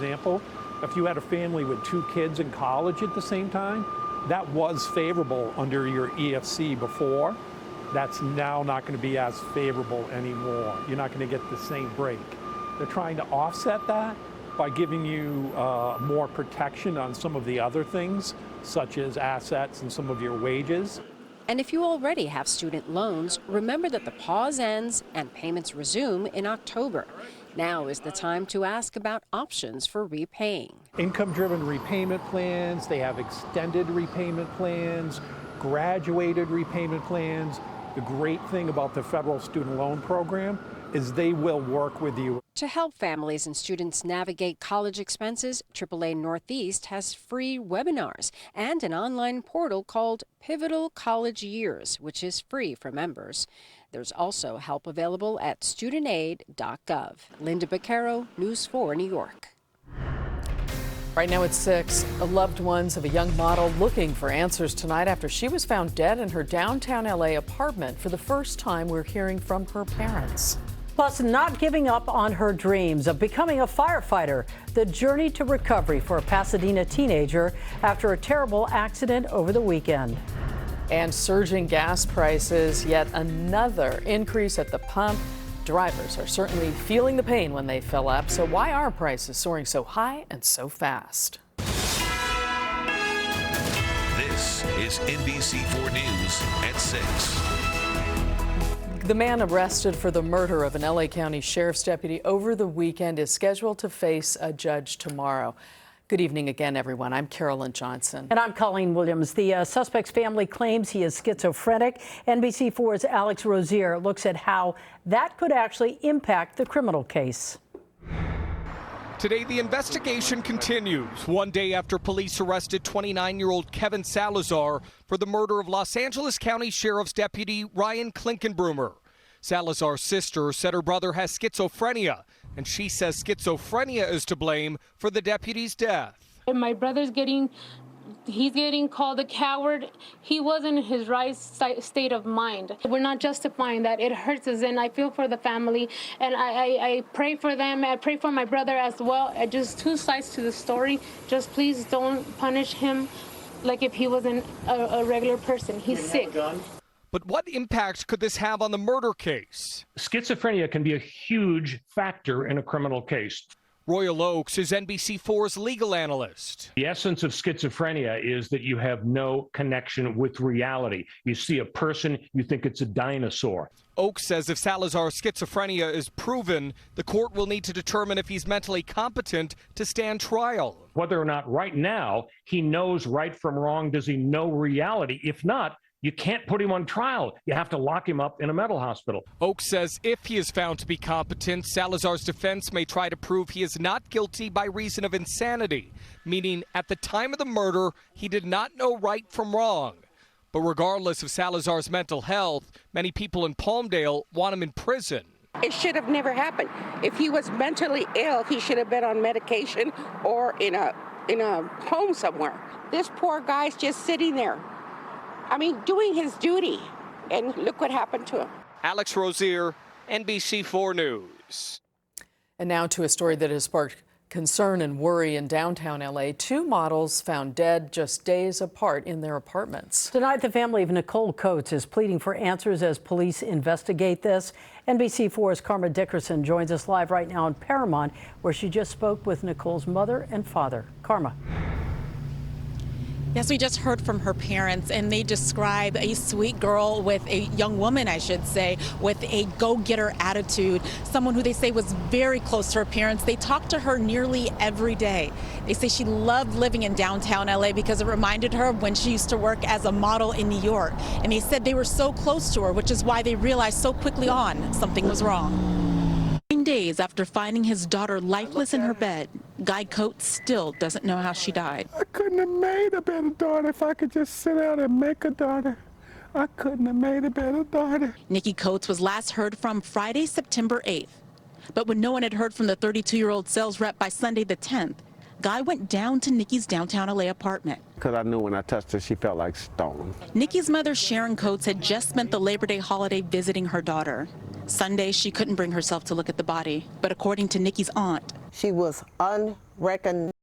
Example, if you had a family with 2 kids in college at the same time, that was favorable under your EFC before. That's now not going to be as favorable anymore. You're not going to get the same break. They're trying to offset that by giving you more protection on some of the other things, such as assets and some of your wages. And if you already have student loans, remember that the pause ends and payments resume in October. Now is the time to ask about options for repaying. Income-driven repayment plans, they have extended repayment plans, graduated repayment plans. The great thing about the federal student loan program is they will work with you. To help families and students navigate college expenses, AAA Northeast has free webinars and an online portal called Pivotal College Years, which is free for members. There's also help available at studentaid.gov. Linda Beccaro, News 4 New York. Right now it's 6. Loved ones of a young model looking for answers tonight after she was found dead in her downtown LA apartment. For the first time, we're hearing from her parents. Plus, not giving up on her dreams of becoming a firefighter. The journey to recovery for a Pasadena teenager after a terrible accident over the weekend. And surging gas prices, yet another increase at the pump. Drivers are certainly feeling the pain when they fill up. So why are prices soaring so high and so fast? This is NBC4 News at 6. The man arrested for the murder of an LA County Sheriff's deputy over the weekend is scheduled to face a judge tomorrow. Good evening again, everyone. I'm Carolyn Johnson. And I'm Colleen Williams. The suspect's family claims he is schizophrenic. NBC4's Alex Rozier looks at how that could actually impact the criminal case. Today, the investigation continues, one day after police arrested 29-year-old Kevin Salazar for the murder of Los Angeles County Sheriff's Deputy Ryan Klinkenbroomer. Salazar's sister said her brother has schizophrenia, and she says schizophrenia is to blame for the deputy's death. My brother's he's getting called a coward. He wasn't in his right state of mind. We're not justifying that. It hurts us, and I feel for the family, and I pray for them. I pray for my brother as well. Just 2 sides to the story. Just please don't punish him like if he wasn't a regular person. He's sick. But what impact could this have on the murder case? Schizophrenia can be a huge factor in a criminal case. Royal Oaks is NBC4's legal analyst. The essence of schizophrenia is that you have no connection with reality. You see a person, you think it's a dinosaur. Oaks says if Salazar's schizophrenia is proven, the court will need to determine if he's mentally competent to stand trial. Whether or not right now he knows right from wrong, does he know reality? If not, you can't put him on trial. You have to lock him up in a mental hospital. Oaks says if he is found to be competent, Salazar's defense may try to prove he is not guilty by reason of insanity, meaning at the time of the murder, he did not know right from wrong. But regardless of Salazar's mental health, many people in Palmdale want him in prison. It should have never happened. If he was mentally ill, he should have been on medication or in a home somewhere. This poor guy's just sitting there. I mean, doing his duty, and look what happened to him. Alex Rozier, NBC4 News. And now to a story that has sparked concern and worry in downtown LA. 2 models found dead just days apart in their apartments. Tonight, the family of Nicole Coates is pleading for answers as police investigate this. NBC4's Karma Dickerson joins us live right now in Paramount, where she just spoke with Nicole's mother and father. Karma. Yes, we just heard from her parents, and they describe a sweet girl with a young woman, I should say, with a go-getter attitude, someone who they say was very close to her parents. They talked to her nearly every day. They say she loved living in downtown LA because it reminded her of when she used to work as a model in New York. And they said they were so close to her, which is why they realized so quickly on something was wrong. 9 days after finding his daughter lifeless in her bed, Guy Coates still doesn't know how she died. I couldn't have made a better daughter if I could just sit out and make a daughter. I couldn't have made a better daughter. Nikki Coates was last heard from Friday, September 8th. But when no one had heard from the 32-year-old sales rep by Sunday the 10th, Guy went down to Nikki's downtown LA apartment. Because I knew when I touched her, she felt like stone. Nikki's mother, Sharon Coates, had just spent the Labor Day holiday visiting her daughter. Sunday, she couldn't bring herself to look at the body. But according to Nikki's aunt, She was unrecognizable.